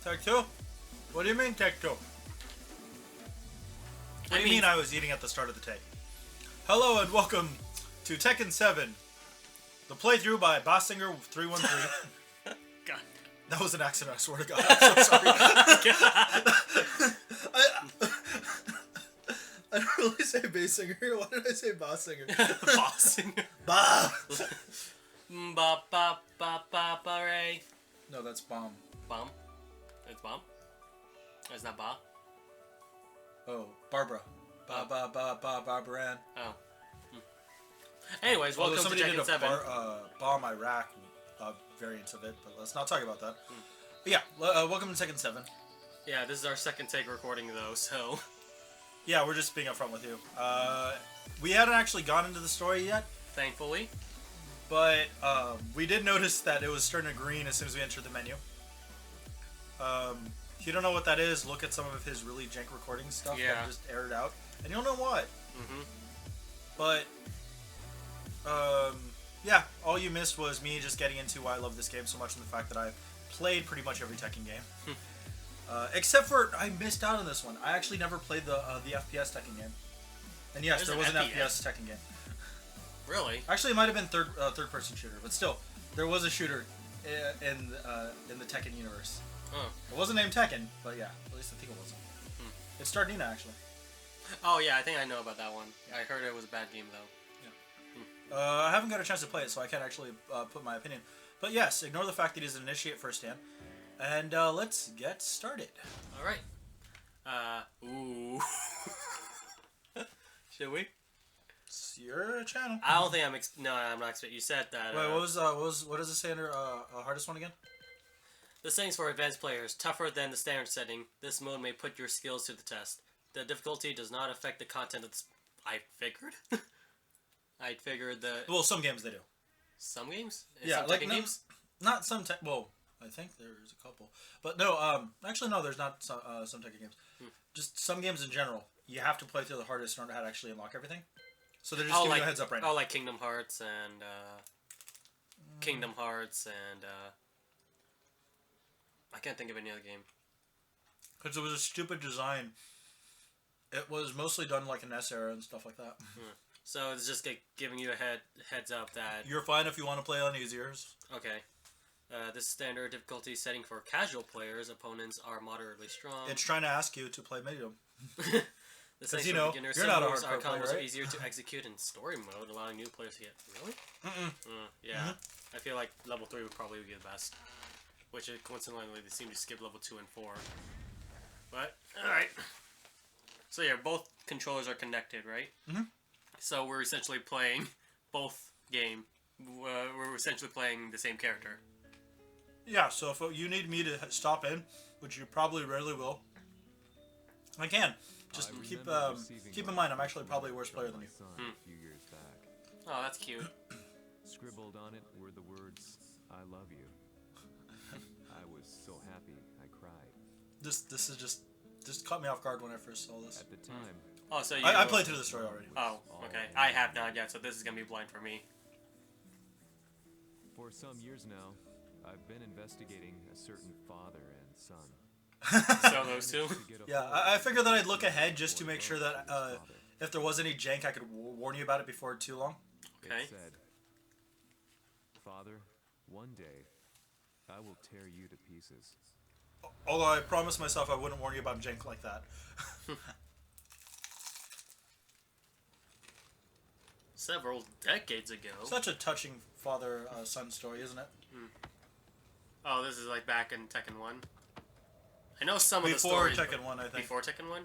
Tech 2? What do you mean, Tech 2? What do you mean I was eating at the start of the take? Hello and welcome to Tekken 7. The playthrough by Bossinger313. God. That was an accident, I swear to God. I'm so sorry. I don't really say Bassinger. Why did I say Bossinger? Bossinger. Ba! Ba ba ba ba ba ray. No, that's bomb. Bomb? It's bomb? It's not ba? Oh, Barbara. Barbara Ann. Oh. Anyways, welcome to somebody Tekken did 7. bomb Iraq variant of it, but let's not talk about that. But yeah, welcome to Tekken 7. Yeah, this is our second take recording though, so... Yeah, we're just being upfront with you. We hadn't actually gone into the story yet. Thankfully. But we did notice that it was turning green as soon as we entered the menu. If you don't know what that is, look at some of his really jank recording stuff that just aired out, and you'll know what. But yeah, all you missed was me just getting into why I love this game so much and the fact that I've played pretty much every Tekken game. Except for, I missed out on this one. I actually never played the FPS Tekken game. And yes, there was an FPS Tekken game. Really? Actually, it might have been third-person shooter, but still, there was a shooter in the Tekken universe. Oh. It wasn't named Tekken, but yeah, at least I think it wasn't. It starred Nina, actually. Oh yeah, I think I know about that one. I heard it was a bad game though. Yeah. I haven't got a chance to play it, so I can't actually put my opinion. But yes, ignore the fact that he's an initiate firsthand. And let's get started. Alright. Ooh. Should we? It's your channel. I don't think no, I'm not expecting. You said that. Wait, what does it say under hardest one again? The settings for advanced players, tougher than the standard setting. This mode may put your skills to the test. The difficulty does not affect the content of the... I figured. I figured that... Well, some games they do. Some games? Yeah, some like games? Not some well, I think there's a couple. But no, actually no, there's not some Tekken games. Just some games in general. You have to play through the hardest in order to actually unlock everything. So they're just giving you a heads up right now. Oh, like Kingdom Hearts and... Kingdom Hearts and... I can't think of any other game. Because it was a stupid design. It was mostly done like in S era and stuff like that. So it's just giving you a heads up that... You're fine if you want to play on easier. Okay. This standard difficulty setting for casual players. Opponents are moderately strong. It's trying to ask you to play medium. The settings you for know, beginners you're not a are hardcore player, combos are right? easier to execute in story mode, allowing new players to get... Really? Yeah. I feel like level 3 would probably be the best. Which, coincidentally, they seem to skip level 2 and 4. But, alright. So yeah, both controllers are connected, right? So we're essentially playing both game. We're essentially playing the same character. Yeah, so if you need me to stop in, which you probably rarely will, I can. Just keep in mind, I'm actually probably a worse player than you. A few years back. Oh, that's cute. Scribbled on it were the words, "I love you." I was so happy I cried. This is just caught me off guard when I first saw this. At the time, Oh, so you... I played through the story already. Oh, okay. I have not yet, so this is gonna be blind for me. for some years now, I've been investigating a certain father and son. So those two? Yeah, I figured that I'd look ahead just to make sure that if there was any jank, I could warn you about it before too long. Okay. It said, "Father, one day, I will tear you to pieces." Although I promised myself I wouldn't warn you about jank like that. Several decades ago. Such a touching father-son story, isn't it? Oh, this is like back in Tekken 1. I know some of the Before stories. Tekken 1, I think. Before Tekken 1?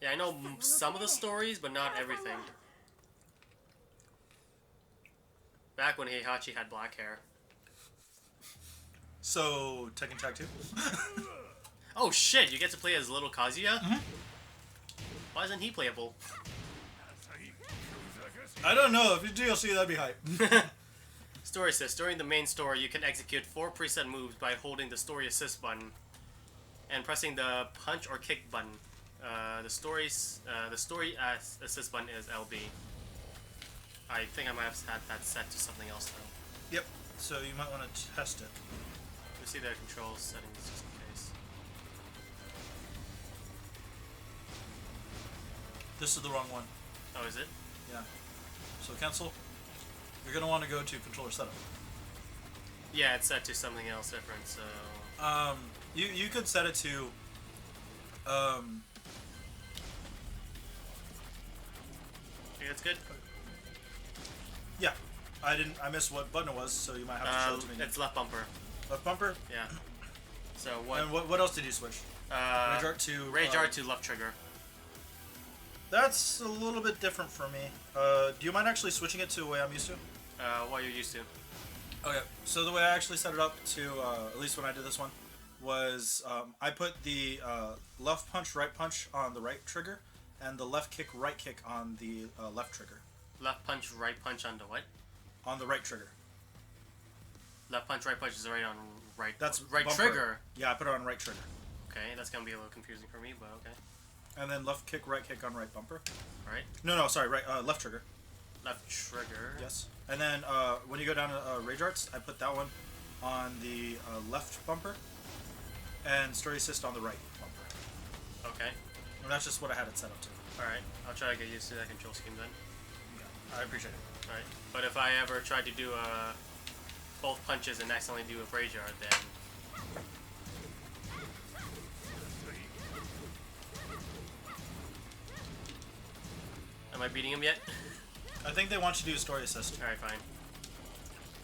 Yeah, I know some of the stories, but not everything. Back when Heihachi had black hair. So, Tekken Tag 2? Oh shit, you get to play as little Kazuya? Why isn't he playable? I don't know. If you DLC, that'd be hype. Story assist. During the main story, you can execute 4 preset moves by holding the story assist button and pressing the punch or kick button. The story assist button is LB. I think I might have had that set to something else though. Yep. So you might want to test it. You see the control settings just in case. This is the wrong one. Oh, is it? Yeah. So cancel. You're gonna want to go to controller setup. Yeah, it's set to something else different. So. You could set it to. Yeah, it's good. Yeah. I missed what button it was, so you might have to show it to me. It's left bumper. Left bumper. Yeah. So what? And what else did you switch? Rage art to. Rage art to left trigger. That's a little bit different for me. Do you mind actually switching it to the way I'm used to? What you're used to. Okay, so the way I actually set it up to, at least when I did this one, was I put the left punch, right punch on the right trigger, and the left kick, right kick on the left trigger. Left punch, right punch on the what? On the right trigger. Left punch, right punch is right on right. That's right bumper. trigger. Yeah, I put it on right trigger. Okay, that's gonna be a little confusing for me, but okay. And then left kick, right kick on right bumper. Right. No, sorry, right, left trigger. Left trigger. Yes. And then when you go down to Rage Arts, I put that one on the left bumper, and Story Assist on the right bumper. Okay. And that's just what I had it set up to. Alright, I'll try to get used to that control scheme then. Yeah, I appreciate it. Alright, but if I ever tried to do both punches and accidentally do a Rage Art, then... Am I beating him yet? I think they want you to do Story Assist. Alright, fine.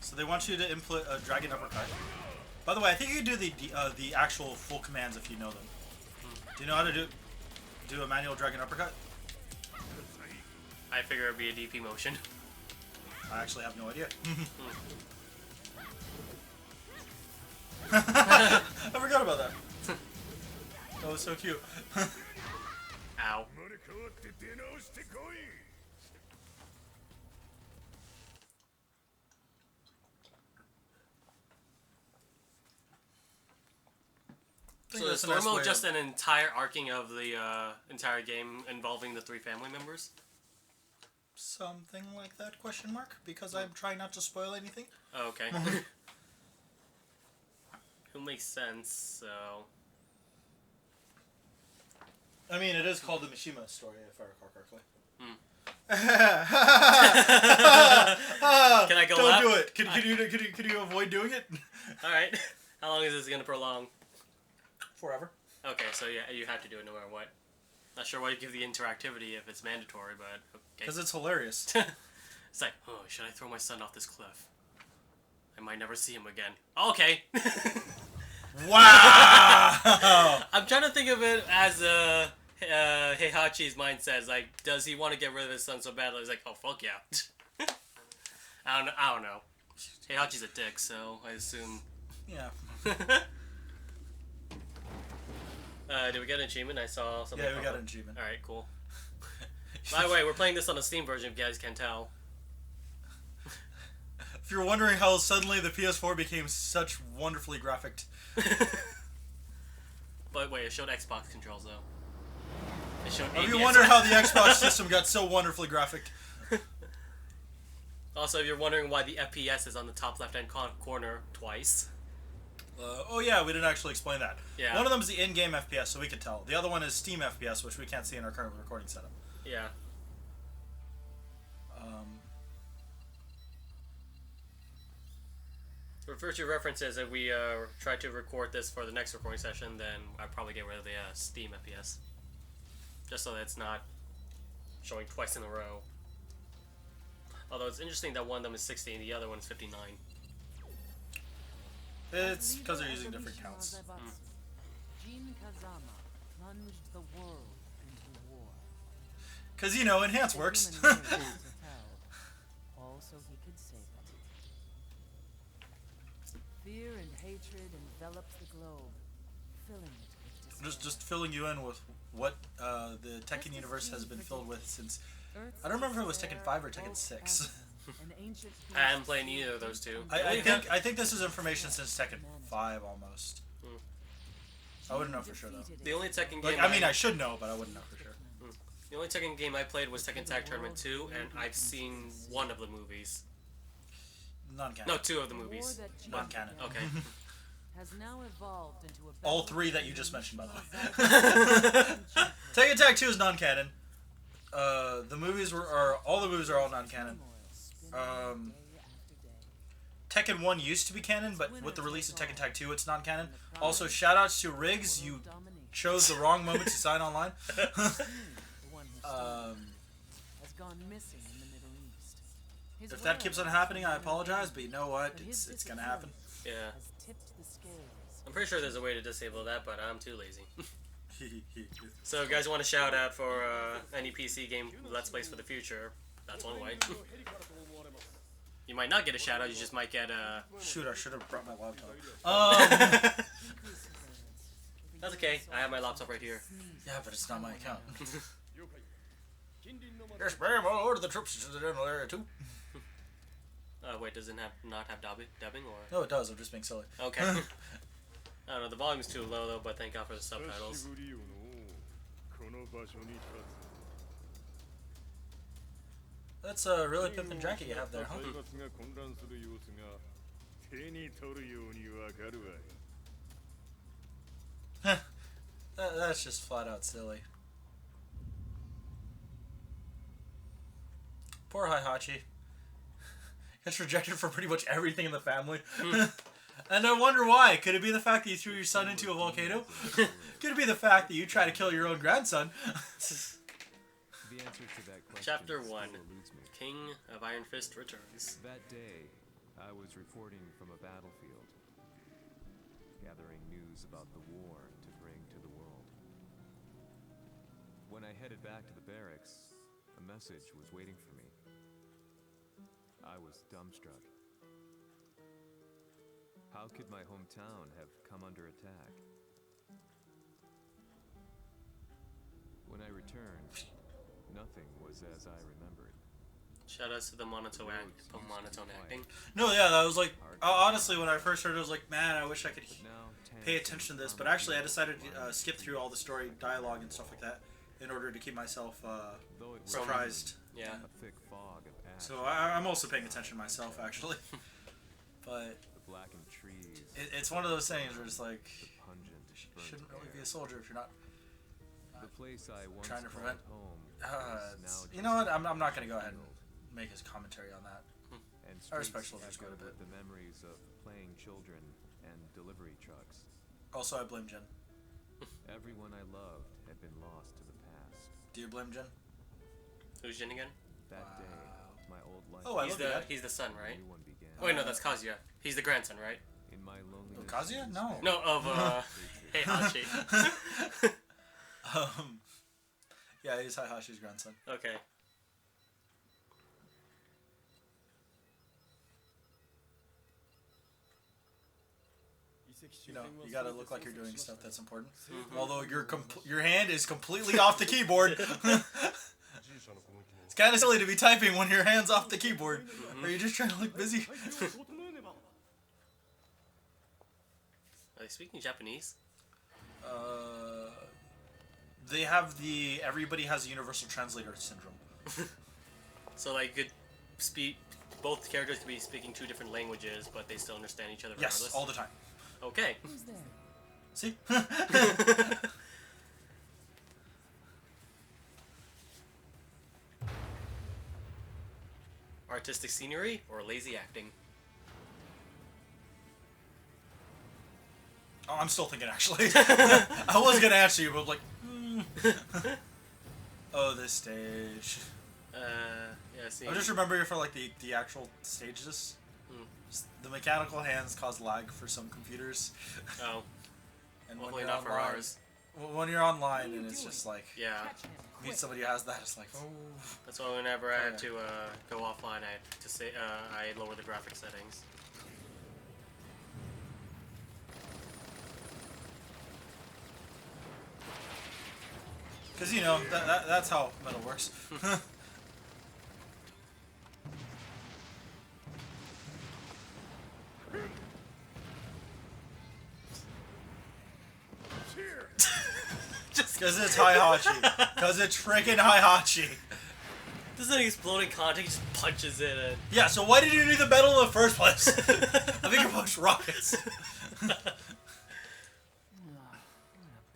So they want you to input a Dragon Uppercut. By the way, I think you can do the actual full commands if you know them. Do you know how to do a manual Dragon Uppercut? I figure it'd be a DP motion. I actually have no idea. I forgot about that. That was so cute. Ow. So is story mode just an entire arcing of the entire game involving the 3 family members? Something like that, question mark? Because I'm trying not to spoil anything. Oh, okay. Who makes sense, so... I mean, it is called the Mishima story, if I recall correctly. Can I go Don't left? do it. Can you avoid doing it? Alright. How long is this going to prolong? Forever. Okay, so yeah, you have to do it no matter what. Not sure why you give the interactivity if it's mandatory, but okay. Because it's hilarious. It's like, oh, should I throw my son off this cliff? I might never see him again. Okay. Wow! I'm trying to think of it as Heihachi's mindset. Like, does he want to get rid of his son so badly? He's like, oh, fuck yeah. I don't know. Heihachi's a dick, so I assume. Yeah. Did we get an achievement? I saw something. Yeah, we got an achievement. Alright, cool. By the way, we're playing this on the Steam version, if you guys can tell. If you're wondering how suddenly the PS4 became such wonderfully graphic. But wait, it showed Xbox controls, though. It showed If you ABS. wonder how the Xbox system got so wonderfully graphic. Also, if you're wondering why the FPS is on the top left-hand corner twice. Oh yeah, we didn't actually explain that. Yeah. One of them is the in-game FPS, so we could tell. The other one is Steam FPS, which we can't see in our current recording setup. Yeah. For future references, if we try to record this for the next recording session, then I'd probably get rid of the Steam FPS. Just so that it's not showing twice in a row. Although it's interesting that one of them is 60 and the other one is 59. It's because they're using different counts. Because, you know, enhance works. Also, he could save it. Fear and hatred enveloped the globe, filling it with despair. just filling you in with what the Tekken universe has been filled with since... I don't remember if it was Tekken 5 or Tekken 6. I haven't played either of those two. I think this is information since Tekken 5 almost. I wouldn't know for sure though. The only Tekken game Like, I mean, I should know, but I wouldn't know for sure. The only Tekken game I played was Tekken Tag Tournament 2, and I've seen one of the movies. Non-canon. No, 2 of the movies. Non-canon. Okay. Has now evolved into a All 3 that you just mentioned, by the way. Tekken Tag 2 is non-canon. The movies are all non-canon. Tekken 1 used to be canon, but with the release of Tekken Tag 2, it's non-canon. Also, shoutouts to Riggs, you chose the wrong moment to sign online. If that keeps on happening, I apologize, but you know what? It's gonna happen. Yeah. I'm pretty sure there's a way to disable that, but I'm too lazy. So, guys want a shout out for any PC game Let's Plays for the future? That's one way. You might not get a shout out, you just might get a... Shoot, I should have brought my laptop. That's okay, I have my laptop right here. Yeah, but it's not my account. Yes, ma'am, I'll order the troops to the general area too. Wait, does it not have dubbing or? No, it does, I'm just being silly. Okay. I don't know, the volume's too low though, but thank God for the subtitles. That's a really pimpin' jacket you have there, huh? That's just flat out silly. Poor Hihachi. Gets rejected for pretty much everything in the family. And I wonder why. Could it be the fact that you threw your son into a volcano? Could it be the fact that you try to kill your own grandson? The answer to that question Chapter 1. still eludes me. King of Iron Fist returns. That day, I was reporting from a battlefield, gathering news about the war to bring to the world. When I headed back to the barracks, a message was waiting for me. I was dumbstruck. How could my hometown have come under attack? When I returned, nothing was as I remembered. Shoutouts to the monotone acting. No, yeah, that was like... honestly, when I first heard it, I was like, man, I wish I could But now, pay attention to this. But actually, I decided to skip through all the story dialogue and stuff like that in order to keep myself though it was surprised. Yeah. a thick fog of ash, So I'm also paying attention myself, actually. But the blackened trees, it's one of those things where it's like, the pungent, you burnt shouldn't really be air. a soldier if you're not The place I once trying to called prevent. home is now You know what? just I'm not going to go ahead and field, make his commentary on that. and I respect streets soldiers quite a echo bit. with the memories of playing children and delivery trucks. Also, I blame Jin. Everyone I loved had been lost to the past. Do you blame Jin? Who's Jin again? That day, my old life Oh, I He's love that. He's the son, right? new one began. Oh wait, no, that's Kazuya. He's the grandson, right? In my loneliness, Kazuya? No. No, of Heihachi. Yeah, he's Haihashi's grandson. Okay. You know, you gotta look like you're doing stuff that's important. Although your hand is completely off the keyboard. It's kind of silly to be typing when your hand's off the keyboard. Are you just trying to look busy? Are they speaking Japanese? They have the everybody has a universal translator syndrome. So like, could speak. Both characters could be speaking two different languages, but they still understand each other regardless. Yes, all the time. Okay. Who's there? See? Artistic scenery or lazy acting? Oh, I'm still thinking actually. I was gonna answer you, but I'm like, oh, this stage. Yeah, see. I'm just remembering for like the actual stages. Just the mechanical hands cause lag for some computers. Oh, And hopefully not for ours. When you're online and it's just like Yeah. meet somebody who has that, it's like, oh. That's why whenever I had Okay. to go offline, I had to say I lower the graphic settings. Because, you know, that's how metal works. Just because it's Heihachi. Because it's freaking Heihachi. This is an exploding content, he just punches it and... Yeah, so why did you need the metal in the first place? I think it was rockets. Oh, what a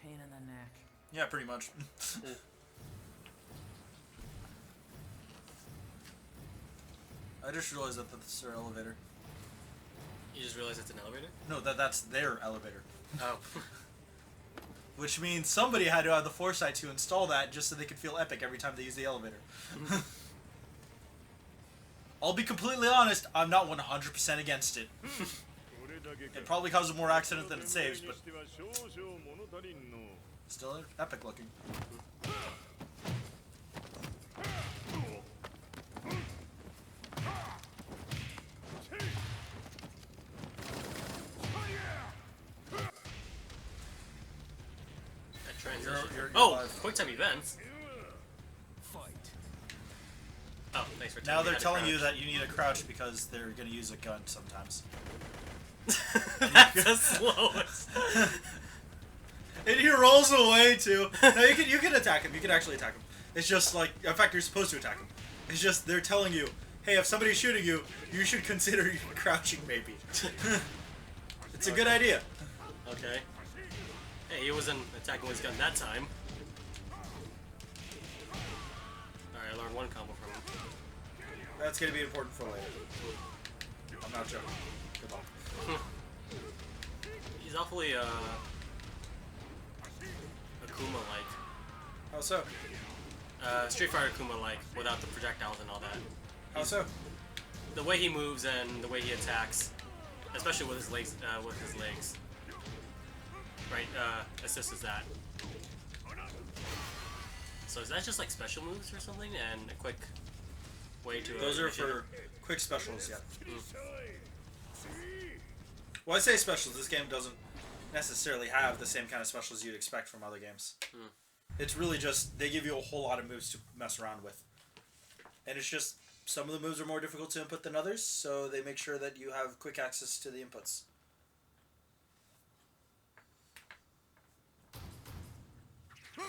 pain in the neck. Yeah, pretty much. I just realized that that's their elevator. You just realized it's an elevator? No, that's their elevator. Oh. Which means somebody had to have the foresight to install that just so they could feel epic every time they use the elevator. I'll be completely honest, I'm not 100% against it. It probably causes more accidents than it saves, but still epic looking. Oh, quick time events. Oh, thanks for telling Now me they're how to telling you crouch. that you need to crouch because they're going to use a gun sometimes. That's the slowest. And he rolls away too. No, you can attack him. You can actually attack him. It's just like, in fact, you're supposed to attack him. It's just they're telling you, hey, if somebody's shooting you, you should consider crouching maybe. It's a good idea. Okay. Hey, he wasn't attacking with his gun that time. Alright, I learned one combo from him. That's going to be important for later. I'm not joking. Good luck. He's awfully, Akuma-like. How so? Street Fighter Akuma-like, without the projectiles and all that. How so? The way he moves and the way he attacks, especially with his legs, right, assists that. So is that just like special moves or something, and a quick way to? Those are for quick specials, yeah. Well, I say specials. This game doesn't necessarily have the same kind of specials you'd expect from other games. It's really just, they give you a whole lot of moves to mess around with. And it's just, some of the moves are more difficult to input than others, so they make sure that you have quick access to the inputs.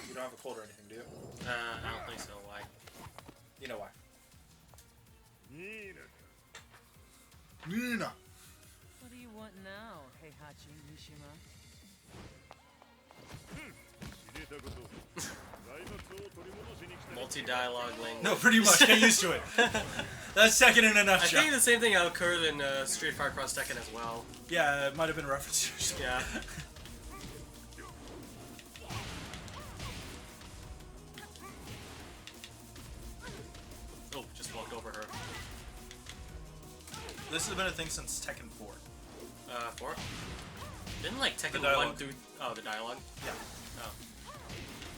You don't have a cold or anything, do you? I don't think so. Why? You know why. Nina! What do you want now, Heihachi Mishima? Multi-dialogue language. No, pretty much. Get used to it. That's Tekken in a I nutshell. think the same thing occurred in Street Fighter Cross Tekken as well. Yeah, it might have been a reference. Yeah. Oh, just walked over her. This has been a thing since Tekken 4. 4? Didn't like Tekken 1 dialogue. through... Oh, the dialogue? Yeah. Oh.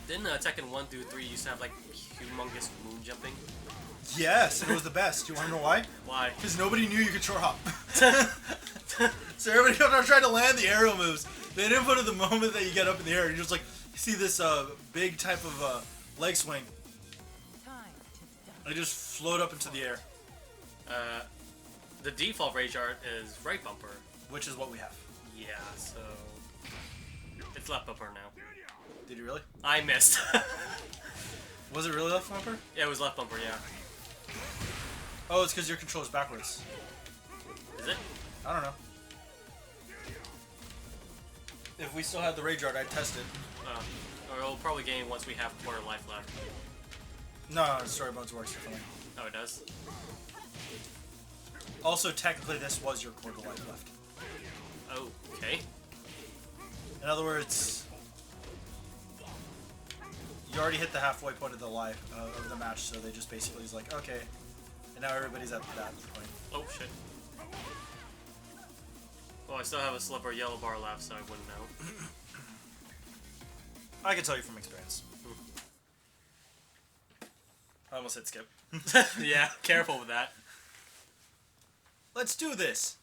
Didn't Tekken 1 through 3 used to have like humongous moon jumping? Yes, it was the best. You want to know why? Why? Because nobody knew you could short hop. So everybody kept on trying to land the aerial moves. They didn't put it the moment that you get up in the air. You just like see this big type of leg swing. Time to die. And it just float up into the air, The default rage art is right bumper. which is what we have. Yeah, so... It's left bumper now. Did you really? I missed. Was it really left bumper? Yeah, it was left bumper, yeah. Oh, it's because your controller's backwards. Is it? I don't know. If we still had the rage art, I'd test it. Or it'll probably gain once we have quarter life left. No, story modes works differently. Oh, it does? Also, technically, this was your quarter life left. Oh, okay. In other words, you already hit the halfway point of the life of the match, so they just basically is like, okay, and now everybody's at that point. Oh, shit. Well, I still have a sliver of yellow bar left, so I wouldn't know. I can tell you from experience. I almost hit skip. Yeah, careful with that. Let's do this.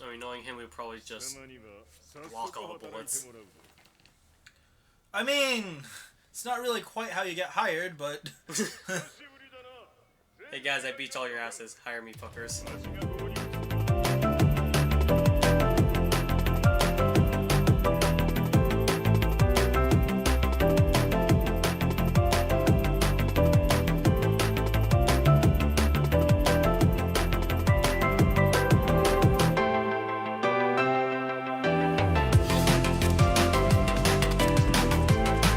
I mean, knowing him, we'd probably just block all the bullets. I mean, it's not really quite how you get hired, but... Hey guys, I beat all your asses. Hire me, fuckers.